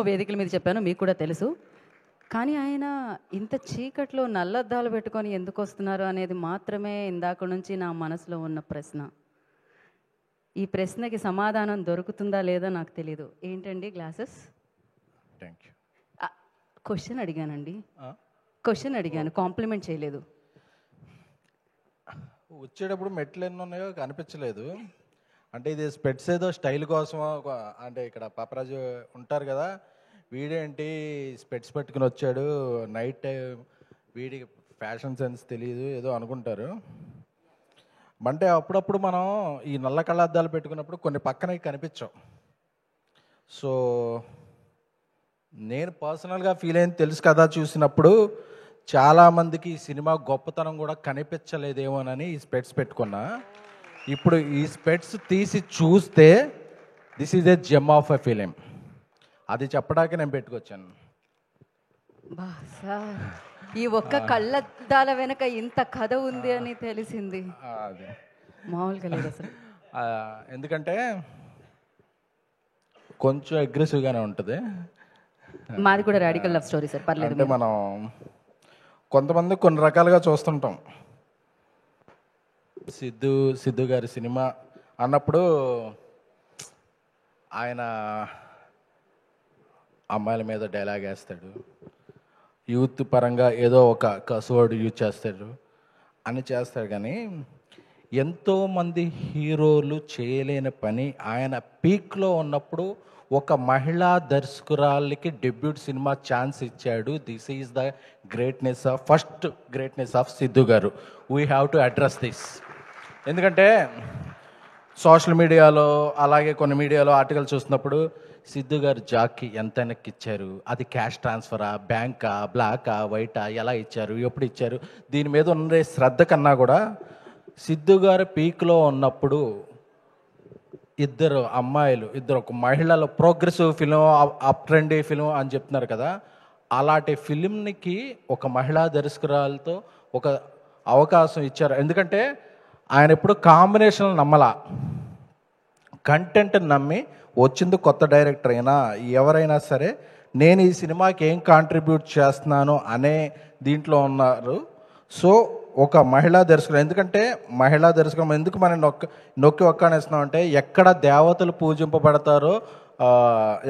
వేదికల మీద చెప్పాను, మీకు కూడా తెలుసు. కానీ ఆయన ఇంత చీకట్లో నల్లద్దాలు పెట్టుకొని ఎందుకు వస్తున్నారు అనేది మాత్రమే ఇందాక నుంచి నా మనసులో ఉన్న ప్రశ్న. ఈ ప్రశ్నకి సమాధానం దొరుకుతుందా లేదా నాకు తెలీదు. ఏంటండి గ్లాసెస్? Thank you. క్వశ్చన్ అడిగానండి, క్వశ్చన్ అడిగాను, కాంప్లిమెంట్ చేయలేదు. వచ్చేటప్పుడు మెట్లు ఎన్ని ఉన్నాయో కనిపించలేదు. అంటే ఇది స్పెట్స్ ఏదో స్టైల్ కోసం, అంటే ఇక్కడ పాపరాజు ఉంటారు కదా, వీడేంటి స్పెట్స్ పెట్టుకుని వచ్చాడు నైట్ టైం, వీడికి ఫ్యాషన్ సెన్స్ తెలియదు ఏదో అనుకుంటారు. అంటే అప్పుడప్పుడు మనం ఈ నల్ల కళ్ళద్దాలు పెట్టుకున్నప్పుడు కొన్ని పక్కన కనిపించవు. సో నేను పర్సనల్గా ఫీల్ అయింది తెలుసు కదా, చూసినప్పుడు చాలామందికి ఈ సినిమా గొప్పతనం కూడా కనిపించలేదేమోనని ఈ స్పెట్స్ పెట్టుకున్నా. ఇప్పుడు ఈ స్పెట్స్ తీసి చూస్తే this is a gem of a film, అది చెప్పడానికి నేను పెట్టుకొచ్చాను. ఈ ఒక్క కళ్ళద్దాల వెనక ఇంత కథ ఉంది అని తెలిసింది. అది మామూలుగా లేదు అసలు. ఎందుకంటే కొంచెం అగ్రెసివ్గానే ఉంటుంది. మాది కూడా రాడికల్ లవ్ స్టోరీ సార్, పర్లేదు. అంటే మనం కొంతమంది కొన్ని రకాలుగా చూస్తుంటాం. సిద్ధు గారి సినిమా అన్నప్పుడు ఆయన అమ్మాయిల మీద డైలాగ్ వేస్తాడు, యూత్ పరంగా ఏదో ఒక కసవర్డ్ యూజ్ చేస్తాడు అని చేస్తాడు. కానీ ఎంతోమంది హీరోలు చేయలేని పని ఆయన పీక్లో ఉన్నప్పుడు ఒక మహిళా దర్శకురాలికి డెబ్యూట్ సినిమా ఛాన్స్ ఇచ్చాడు. This is the greatness of, first greatness of Siddhu గారు. We have to address this. ఎందుకంటే సోషల్ మీడియాలో అలాగే కొన్ని మీడియాలో ఆర్టికల్ చూస్తున్నప్పుడు సిద్ధు గారు జాక్కి ఎంత వెనక్కి ఇచ్చారు, అది క్యాష్ ట్రాన్స్ఫరా, బ్యాంకా, బ్లాకా, వైటా, ఎలా ఇచ్చారు, ఎప్పుడు ఇచ్చారు, దీని మీద ఉండే శ్రద్ధ కన్నా కూడా సిద్ధు గారు పీక్లో ఉన్నప్పుడు ఇద్దరు అమ్మాయిలు, ఒక మహిళల progressive film, up trendy film అని చెప్తున్నారు కదా, అలాంటి ఫిలింకి ఒక మహిళా దర్శకురాలతో ఒక అవకాశం ఇచ్చారు. ఎందుకంటే ఆయన ఎప్పుడు కాంబినేషన్ నమ్మలా, కంటెంట్ నమ్మి వచ్చింది. కొత్త డైరెక్టర్ అయినా ఎవరైనా సరే నేను ఈ సినిమాకి ఏం కాంట్రిబ్యూట్ చేస్తున్నాను అనే దీంట్లో ఉన్నారు. సో ఒక మహిళా దర్శకులు, ఎందుకంటే మహిళా దర్శకులు ఎందుకు మనం నొక్కి ఒక్కనేస్తున్నాం అంటే, ఎక్కడ దేవతలు పూజింపబడతారో,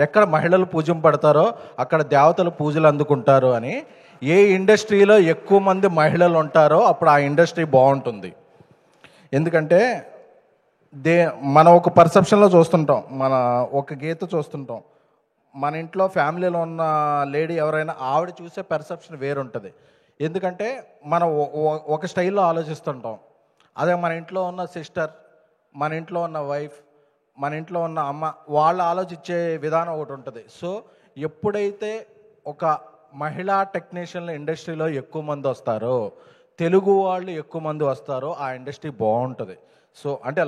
ఎక్కడ మహిళలు పూజింపబడతారో అక్కడ దేవతలు పూజలు అందుకుంటారు అని. ఏ ఇండస్ట్రీలో ఎక్కువ మంది మహిళలు ఉంటారో అప్పుడు ఆ ఇండస్ట్రీ బాగుంటుంది. ఎందుకంటే మనం ఒక పర్సెప్షన్లో చూస్తుంటాం, మన ఒక గీత చూస్తుంటాం, మన ఇంట్లో ఫ్యామిలీలో ఉన్న లేడీ ఎవరైనా ఆవిడ చూసే పర్సెప్షన్ వేరుంటుంది. ఎందుకంటే మనం ఒక స్టైల్లో ఆలోచిస్తుంటాం. అదే మన ఇంట్లో ఉన్న సిస్టర్, మన ఇంట్లో ఉన్న వైఫ్, మన ఇంట్లో ఉన్న అమ్మ, వాళ్ళు ఆలోచించే విధానం ఒకటి ఉంటుంది. సో ఎప్పుడైతే ఒక మహిళా టెక్నీషియన్ల ఇండస్ట్రీలో ఎక్కువ మంది వస్తారో, తెలుగు వాళ్ళు ఎక్కువ మంది వస్తారో ఆ ఇండస్ట్రీ బాగుంటుంది. సో అంటే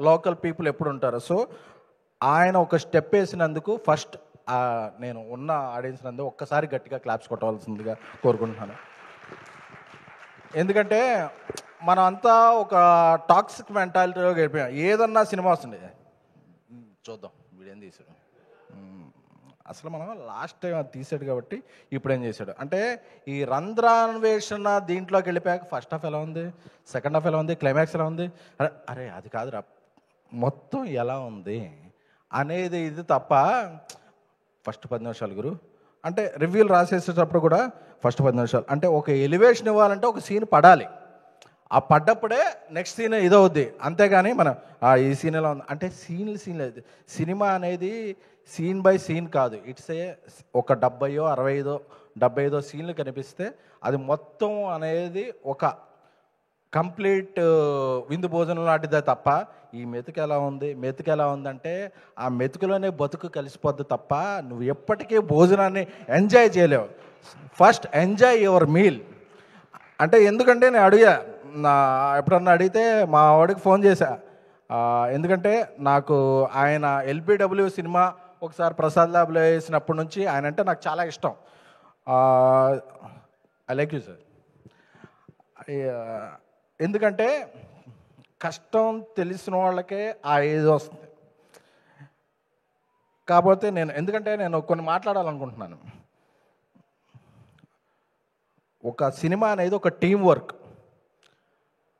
లోకల్ పీపుల్ ఎప్పుడు ఉంటారు. సో ఆయన ఒక స్టెప్ వేసినందుకు ఫస్ట్ నేను ఉన్న ఆడియన్స్ నందు ఒక్కసారి గట్టిగా క్లాప్స్ కొట్టవలసిందిగా కోరుకుంటున్నాను. ఎందుకంటే మనం అంతా ఒక టాక్సిక్ మెంటాలిటీలో గడిపోయాం. ఏదన్నా సినిమా వస్తుంది, చూద్దాం వీడేం తీసాడు, అసలు మనం లాస్ట్ టైం అది తీసాడు కాబట్టి ఇప్పుడు ఏం చేశాడు అంటే, ఈ రంధ్రాన్వేషణ దీంట్లోకి వెళ్ళిపోయాక ఫస్ట్ హాఫ్ ఎలా ఉంది, సెకండ్ హాఫ్ ఎలా ఉంది, క్లైమాక్స్ ఎలా ఉంది, అరే అది కాదురా మొత్తం ఎలా ఉంది అనేది ఇది తప్ప. ఫస్ట్ 10 నిమిషాలు గురు అంటే రివ్యూలు రాసేసేటప్పుడు కూడా ఫస్ట్ 10 నిమిషాలు అంటే ఒక ఎలివేషన్ ఇవ్వాలంటే ఒక సీన్ పడాలి, ఆ పడ్డప్పుడే నెక్స్ట్ సీన్ ఇదవుద్ది. అంతేగాని మనం ఈ సీన్ ఎలా ఉంది అంటే సీన్ లేదు. సినిమా అనేది సీన్ బై సీన్ కాదు, ఇట్స్ ఒక 70-65 సీన్లు కనిపిస్తే అది మొత్తం అనేది ఒక కంప్లీట్ విందు భోజనం లాంటిదే తప్ప ఈ మెతుకు ఎలా ఉంది అంటే ఆ మెతుకులోనే బతుకు కలిసిపోద్ది తప్ప నువ్వు ఎప్పటికీ భోజనాన్ని ఎంజాయ్ చేయలేవు. ఫస్ట్ ఎంజాయ్ యువర్ మీల్ అంటే, ఎందుకంటే నేను ఎప్పుడన్నా అడిగితే మా వాడికి ఫోన్ చేశా. ఎందుకంటే నాకు ఆయన ఎల్బిడబ్ల్యూ సినిమా ఒకసారి ప్రసాద్ ల్యాబ్లో వేసినప్పటి నుంచి ఆయన అంటే నాకు చాలా ఇష్టం. I like you sir. ఎందుకంటే కష్టం తెలిసిన వాళ్ళకే ఆ ఏజ్ వస్తుంది. కాకపోతే ఎందుకంటే నేను కొన్ని మాట్లాడాలనుకుంటున్నాను. ఒక సినిమా అనేది ఒక టీం వర్క్.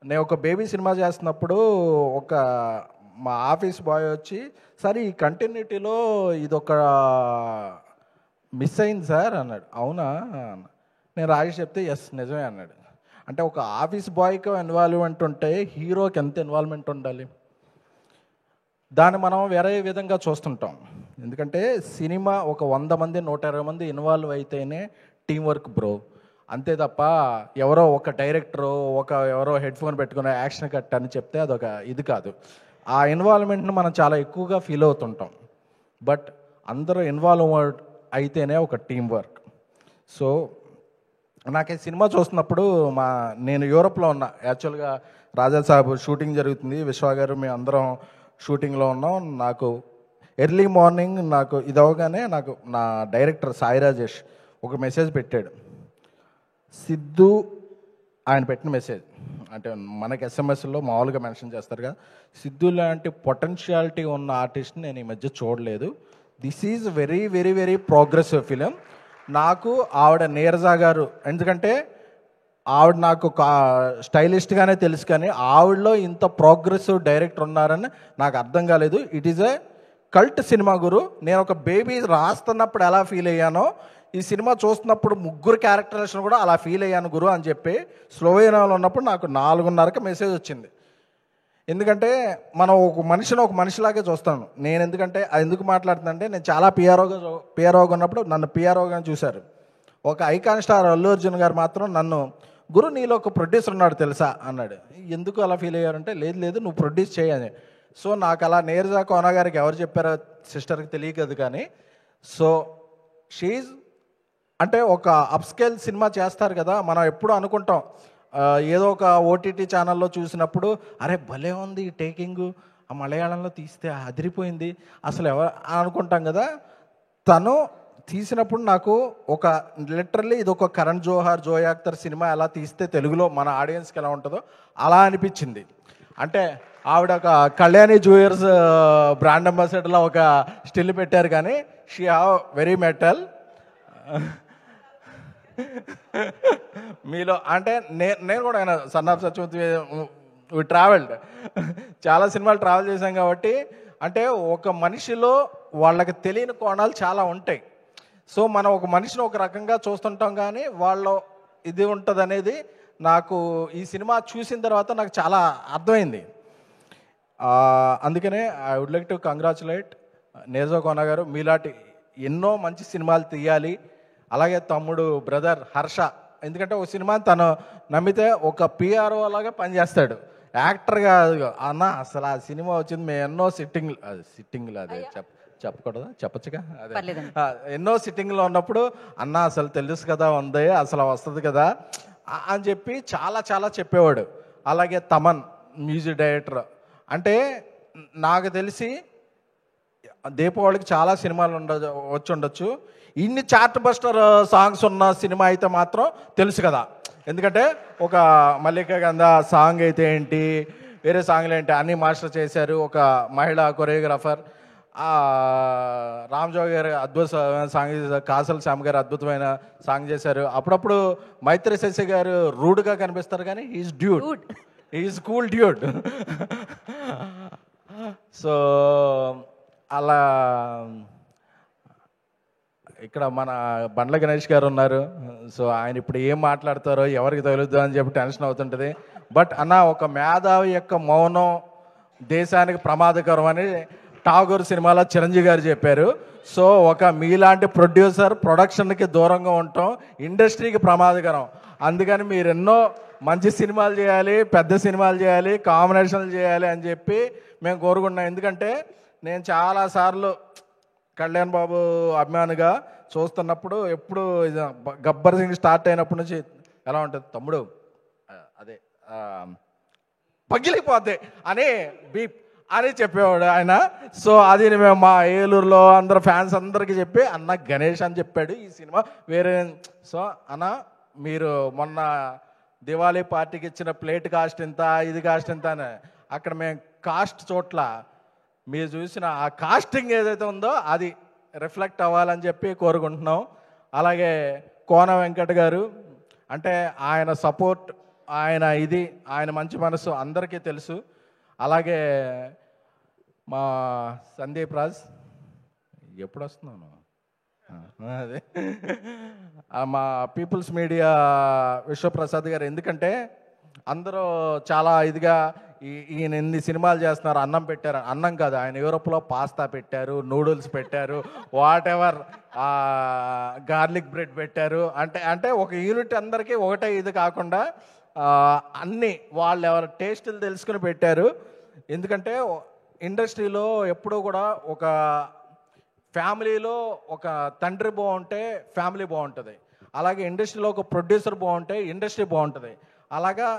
నేను ఒక బేబీ సినిమా చేస్తున్నప్పుడు మా ఆఫీస్ బాయ్ వచ్చి, సార్ ఈ కంటిన్యూటీలో ఇదొక మిస్ అయింది సార్ అన్నాడు. అవునా? నేను రాజేష్ చెప్తే ఎస్ నిజమే అన్నాడు. అంటే ఒక ఆఫీస్ బాయ్కి ఇన్వాల్వ్మెంట్ ఉంటే హీరోకి ఎంత ఇన్వాల్వ్మెంట్ ఉండాలి? దాన్ని మనం వేరే విధంగా చూస్తుంటాం. ఎందుకంటే సినిమా ఒక 100 మంది 120 మంది ఇన్వాల్వ్ అయితేనే టీం వర్క్ బ్రో. అంతే తప్ప ఎవరో ఒక డైరెక్టరు ఎవరో హెడ్ ఫోన్ పెట్టుకుని యాక్షన్ కట్ అని చెప్తే అదొక ఇది కాదు. ఆ ఇన్వాల్వ్మెంట్ని మనం చాలా ఎక్కువగా ఫీల్ అవుతుంటాం. బట్ అందరూ ఇన్వాల్వ్ అయితేనే ఒక టీం వర్క్. సో నాకు ఈ సినిమా చూస్తున్నప్పుడు నేను యూరోప్లో ఉన్నా. యాక్చువల్గా రాజా సాబ్ షూటింగ్ జరుగుతుంది, విశ్వ గారు మేము అందరం షూటింగ్లో ఉన్నాం. నాకు ఎర్లీ మార్నింగ్ నాకు ఇది అవగానే నాకు నా డైరెక్టర్ సాయి రాజేష్ ఒక మెసేజ్ పెట్టాడు. సిద్ధు ఆయన పెట్టిన మెసేజ్ అంటే మనకి ఎస్ఎంఎస్లో మామూలుగా మెన్షన్ చేస్తారు కదా, సిద్ధు లాంటి పొటెన్షియాలిటీ ఉన్న ఆర్టిస్ట్ని నేను ఈ మధ్య చూడలేదు. This is very very very progressive film. నాకు ఆవిడ నీరజా గారు, ఎందుకంటే ఆవిడ నాకు స్టైలిస్ట్గానే తెలుసు, కానీ ఆవిడలో ఇంత ప్రోగ్రెసివ్ డైరెక్టర్ ఉన్నారని నాకు అర్థం కాలేదు. ఇట్ ఈజ్ ఏ కల్ట్ సినిమా గురు. నేను ఒక బేబీ రాస్తున్నప్పుడు ఎలా ఫీల్ అయ్యానో ఈ సినిమా చూస్తున్నప్పుడు 3 క్యారెక్టరేషన్ కూడా అలా ఫీల్ అయ్యాను గురు అని చెప్పి స్లోవేనియాలో ఉన్నప్పుడు నాకు 4:30కి మెసేజ్ వచ్చింది. ఎందుకంటే ఒక మనిషిలాగే చూస్తాను నేను. ఎందుకంటే ఎందుకు మాట్లాడుతుందంటే నేను చాలా పిఆర్ఓగా ఉన్నప్పుడు నన్ను పిఆర్ఓగా చూశారు. ఒక ఐకాన్ స్టార్ అల్లు అర్జున్ గారు మాత్రం నన్ను, గురు నీలో ఒక ప్రొడ్యూసర్ ఉన్నాడు తెలుసా అన్నాడు. ఎందుకు అలా ఫీల్ అయ్యారంటే లేదు నువ్వు ప్రొడ్యూస్ చేయని. సో నాకు అలా నీరజా కోన గారికి ఎవరు చెప్పారో సిస్టర్కి తెలియదు, కానీ సో షీజ్ అంటే ఒక అప్స్కేల్ సినిమా చేస్తారు కదా. మనం ఎప్పుడు అనుకుంటాం ఏదో ఒక ఓటీటీ ఛానల్లో చూసినప్పుడు, అరే భలే ఉంది ఈ టేకింగు, ఆ మలయాళంలో తీస్తే అదిరిపోయింది అసలు ఎవరు అనుకుంటాం కదా. తను తీసినప్పుడు నాకు లిటరల్లీ ఇది ఒక కరణ్ జోహార్, జోయా అఖ్తర్ సినిమా ఎలా తీస్తే తెలుగులో మన ఆడియన్స్కి ఎలా ఉంటుందో అలా అనిపించింది. అంటే ఆవిడ ఒక కళ్యాణి జ్యువెలర్స్ బ్రాండ్ అంబాసిడర్లో ఒక స్టిల్ పెట్టారు, కానీ షీ హ్యావ్ వెరీ మెటల్. మీలో అంటే నేను కూడా ఆయన సన్ ఆఫ్ సత్యవతి ట్రావెల్డ్, చాలా సినిమాలు ట్రావెల్ చేశాం కాబట్టి అంటే ఒక మనిషిలో వాళ్ళకి తెలియని కోణాలు చాలా ఉంటాయి. సో మనం ఒక మనిషిని ఒక రకంగా చూస్తుంటాం, కానీ వాళ్ళు ఇది ఉంటుంది అనేది నాకు ఈ సినిమా చూసిన తర్వాత నాకు చాలా అర్థమైంది. అందుకనే I would like to congratulate Neeraja Kona గారు. మీలాంటి ఎన్నో మంచి సినిమాలు తీయాలి. అలాగే తమ్ముడు బ్రదర్ హర్ష, ఎందుకంటే ఒక సినిమాని తను నమ్మితే ఒక పిఆర్ఓ లాగా పనిచేస్తాడు, యాక్టర్గా. అన్న అసలు ఆ సినిమా వచ్చింది మేము ఎన్నో సిట్టింగ్లు అదే చెప్పకూడదా, చెప్పచ్చుగా, అదే ఎన్నో సిట్టింగ్లో ఉన్నప్పుడు అన్న అసలు తెలుసు కదా ఉంది, అసలు వస్తుంది కదా అని చెప్పి చాలా చాలా చెప్పేవాడు. అలాగే తమన్ మ్యూజిక్ డైరెక్టర్, అంటే నాకు తెలిసి దీపావళికి చాలా సినిమాలు వచ్చి ఉండొచ్చు, ఇన్ని చార్ట్ బస్టర్ సాంగ్స్ ఉన్న సినిమా అయితే మాత్రం తెలుసు కదా. ఎందుకంటే ఒక మల్లికా గంధ సాంగ్ అయితే ఏంటి, వేరే సాంగ్లు ఏంటి అన్నీ మాస్టర్ చేశారు. ఒక మహిళా కొరియోగ్రాఫర్ రామ్జోగ్ గారు అద్భుతమైన సాంగ్ చేశారు, కాసల్ శ్యామ్ గారు అద్భుతమైన సాంగ్ చేశారు. అప్పుడప్పుడు మైత్రి శశి గారు రూడ్గా కనిపిస్తారు, కానీ he's dude, he's cool dude. So అలా ఇక్కడ మన బండ్ల గణేష్ గారు ఉన్నారు. సో ఆయన ఇప్పుడు ఏం మాట్లాడతారో ఎవరికి తగులుద్దో అని చెప్పి టెన్షన్ అవుతుంటుంది. బట్ అన్న ఒక మేధావి యొక్క మౌనం దేశానికి ప్రమాదకరం అని ఠాగూర్ సినిమాలో చిరంజీవి గారు చెప్పారు. సో ఒక మీలాంటి ప్రొడ్యూసర్ ప్రొడక్షన్కి దూరంగా ఉండటం ఇండస్ట్రీకి ప్రమాదకరం. అందుకని మీరు ఎన్నో మంచి సినిమాలు చేయాలి, పెద్ద సినిమాలు చేయాలి, కాంబినేషన్లు చేయాలి అని చెప్పి మేము కోరుకుంటున్నాం. ఎందుకంటే నేను చాలాసార్లు కళ్యాణ్ బాబు అభిమానిగా చూస్తున్నప్పుడు ఎప్పుడు గబ్బర్ సింగ్ స్టార్ట్ అయినప్పటి నుంచి ఎలా ఉంటుంది తమ్ముడు అదే పగిలిపోద్ది అని బీప్ అని చెప్పేవాడు ఆయన. సో అది మేము మా ఏలూరులో అందరు ఫ్యాన్స్ అందరికీ చెప్పి అన్న గణేష్ అని చెప్పాడు ఈ సినిమా వేరే. సో అన్న మీరు మొన్న దివాళీ పార్టీకి ఇచ్చిన ప్లేట్ కాస్ట్ ఎంత, ఇది కాస్ట్ ఎంత అని అక్కడ మేము కాస్ట్ చోట్ల మీరు చూసిన ఆ కాస్టింగ్ ఏదైతే ఉందో అది రిఫ్లెక్ట్ అవ్వాలని చెప్పి కోరుకుంటున్నాం. అలాగే కోన వెంకట్ గారు అంటే ఆయన సపోర్ట్, ఆయన మంచి మనసు అందరికీ తెలుసు. అలాగే మా సందీప్ రాజ్ ఎప్పుడు వస్తున్నాను అదే మా పీపుల్స్ మీడియా విశ్వప్రసాద్ గారు, ఎందుకంటే అందరూ చాలా ఇదిగా ఈయన ఎన్ని సినిమాలు చేస్తున్నారు, అన్నం పెట్టారు, అన్నం కాదు, ఆయన యూరోప్లో పాస్తా పెట్టారు, నూడిల్స్ పెట్టారు, వాట్ ఎవర్ గార్లిక్ బ్రెడ్ పెట్టారు. అంటే ఒక యూనిట్ అందరికీ ఒకటే ఇది కాకుండా అన్నీ వాళ్ళు ఎవరి టేస్టులు తెలుసుకుని పెట్టారు. ఎందుకంటే ఇండస్ట్రీలో ఎప్పుడూ కూడా ఒక ఫ్యామిలీలో ఒక తండ్రి బాగుంటే ఫ్యామిలీ బాగుంటుంది, అలాగే ఇండస్ట్రీలో ఒక ప్రొడ్యూసర్ బాగుంటే ఇండస్ట్రీ బాగుంటుంది. అలాగా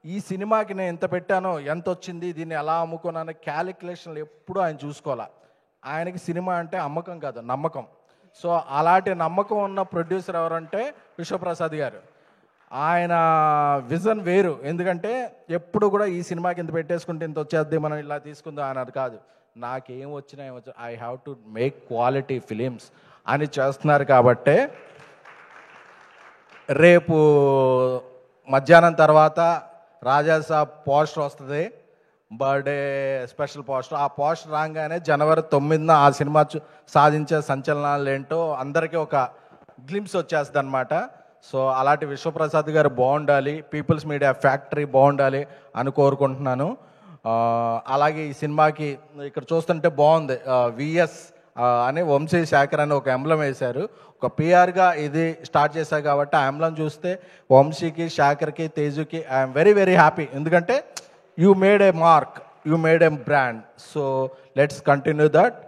ఈ సినిమాకి నేను ఎంత పెట్టానో, ఎంత వచ్చింది, దీన్ని ఎలా అమ్ముకున్నాను క్యాలిక్యులేషన్లు ఎప్పుడూ ఆయన చూసుకోవాలి. ఆయనకి సినిమా అంటే అమ్మకం కాదు, నమ్మకం. సో అలాంటి నమ్మకం ఉన్న ప్రొడ్యూసర్ ఎవరంటే విశ్వప్రసాద్ గారు. ఆయన విజన్ వేరు. ఎందుకంటే ఎప్పుడు కూడా ఈ సినిమాకి ఇంత పెట్టేసుకుంటే ఇంత వచ్చేద్ది, మనం ఇలా తీసుకుందాం అన్నది కాదు. నాకేం వచ్చినా I have to make quality films అని చేస్తున్నారు. కాబట్టే రేపు మధ్యాహ్నం తర్వాత రాజాసాబ్ పోస్టర్ వస్తుంది, బర్త్డే స్పెషల్ పోస్టర్. ఆ పోస్టర్ రాగానే జనవరి 9న ఆ సినిమా సాధించే సంచలనాలు ఏంటో అందరికీ ఒక గ్లింప్స్ వచ్చేస్తుంది అనమాట. సో అలాంటి విశ్వప్రసాద్ గారు బాగుండాలి, పీపుల్స్ మీడియా ఫ్యాక్టరీ బాగుండాలి అని కోరుకుంటున్నాను. అలాగే ఈ సినిమాకి ఇక్కడ చూస్తుంటే బాగుంది, విఎస్ అని వంశీ శేఖర్ అని ఒక ఎంబ్లం వేశారు. ఒక పిఆర్గా ఇది స్టార్ట్ చేశారు కాబట్టి ఆ ఎంబ్లం చూస్తే వంశీకి, శేఖర్కి, తేజుకి ఐఎమ్ వెరీ వెరీ హ్యాపీ. ఎందుకంటే you made A mark, you made A brand. So let's continue that.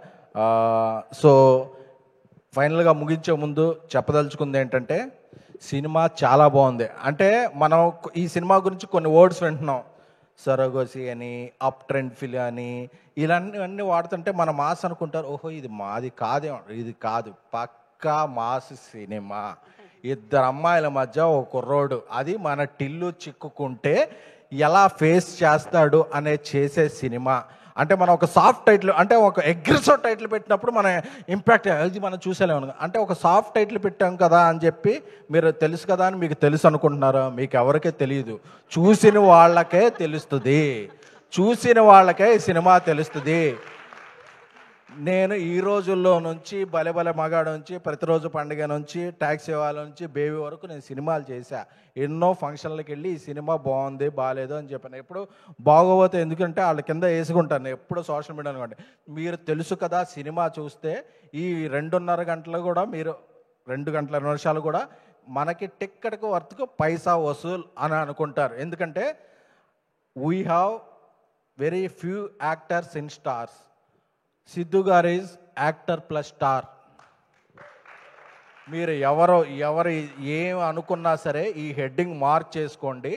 So ఫైనల్గా ముగించే ముందు చెప్పదలుచుకుంది ఏంటంటే సినిమా చాలా బాగుంది. అంటే మనం ఈ సినిమా గురించి కొన్ని వర్డ్స్ వింటున్నాం, సరగోసి అని, అప్ ట్రెండ్ ఫిల్ అని, ఇలాంటివన్నీ వాడుతుంటే మన మాస్ అనుకుంటారు, ఓహో ఇది మాది కాదేమో. ఇది కాదు, పక్కా మాస్ సినిమా. ఇద్దరు అమ్మాయిల మధ్య ఒక కుర్రోడు, అది మన టిల్లు చిక్కుకుంటే ఎలా ఫేస్ చేస్తాడు అనే చేసే సినిమా. అంటే మనం ఒక సాఫ్ట్ టైటిల్, అంటే ఒక అగ్రెసివ్ టైటిల్ పెట్టినప్పుడు మన ఇంపాక్ట్ అది మనం చూసేలేము. అంటే ఒక సాఫ్ట్ టైటిల్ పెట్టాం కదా అని చెప్పి మీరు తెలుసు కదా అని మీకు తెలుసు అనుకుంటున్నారా? మీకు ఎవరికే తెలియదు, చూసిన వాళ్ళకే తెలుస్తుంది, చూసిన వాళ్ళకే ఈ సినిమా తెలుస్తుంది. నేను ఈ రోజుల్లో నుంచి భలే భలే మగాడు నుంచి, ప్రతిరోజు పండుగ నుంచి, ట్యాక్సీ వాళ్ళ నుంచి, బేబీ వరకు నేను సినిమాలు చేశా. ఎన్నో ఫంక్షన్లకు వెళ్ళి ఈ సినిమా బాగుంది బాగాలేదు అని చెప్పాను. ఎప్పుడు బాగోపోతే ఎందుకంటే వాళ్ళ కింద వేసుకుంటాను, ఎప్పుడు సోషల్ మీడియా అనుకోండి. మీరు తెలుసు కదా సినిమా చూస్తే ఈ 2.5 గంటలు కూడా, మీరు 2 గంటల 2 నిమిషాలు కూడా మనకి టిక్కెట్కు వర్త్కు పైసా వసూల్ అని అనుకుంటారు. ఎందుకంటే we have very few actors in stars. Siddhu గారు ఈజ్ యాక్టర్ ప్లస్ స్టార్. మీరు ఎవరు ఏం అనుకున్నా సరే ఈ హెడ్డింగ్ మార్క్ చేసుకోండి,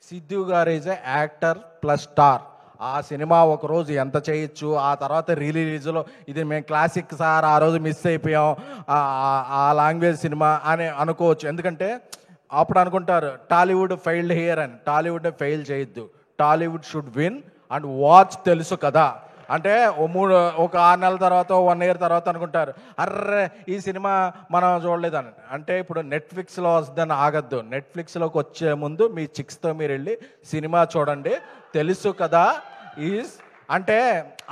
సిద్ధు గారు is a actor plus star. ఆ సినిమా ఒకరోజు ఎంత చేయొచ్చు, ఆ తర్వాత రిలీజ్లో ఇది మేము క్లాసిక్ సార్ ఆ రోజు మిస్ అయిపోయాం ఆ లాంగ్వేజ్ సినిమా అని అనుకోవచ్చు. ఎందుకంటే అప్పుడు అనుకుంటారు టాలీవుడ్ ఫెయిల్డ్ హియర్ అని. టాలీవుడ్ ఫెయిల్ చేయొద్దు, Tollywood should win and watch. తెలుసు కదా అంటే ఒక 6 నెలల తర్వాత 1 ఇయర్ తర్వాత అనుకుంటారు అర్రే ఈ సినిమా మనం చూడలేదని. అంటే ఇప్పుడు నెట్ఫ్లిక్స్లో వస్తుందని ఆగద్దు, నెట్ఫ్లిక్స్లోకి వచ్చే ముందు మీ చిక్స్తో మీరు వెళ్ళి సినిమా చూడండి. తెలుసు కదా అంటే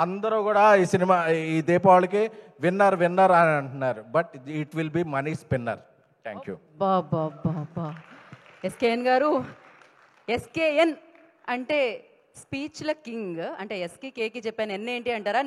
అందరూ కూడా ఈ సినిమా ఈ దీపావళికి విన్నర్ విన్నర్ అని అంటున్నారు, but it will be money spinner. Thank you. బా ఎస్కేఎన్ గారు, ఎస్కేఎన్ అంటే స్పీచ్ల కింగ్. అంటే ఎస్కి కేకి చెప్పాను, ఎన్ ఏంటి అంటారా?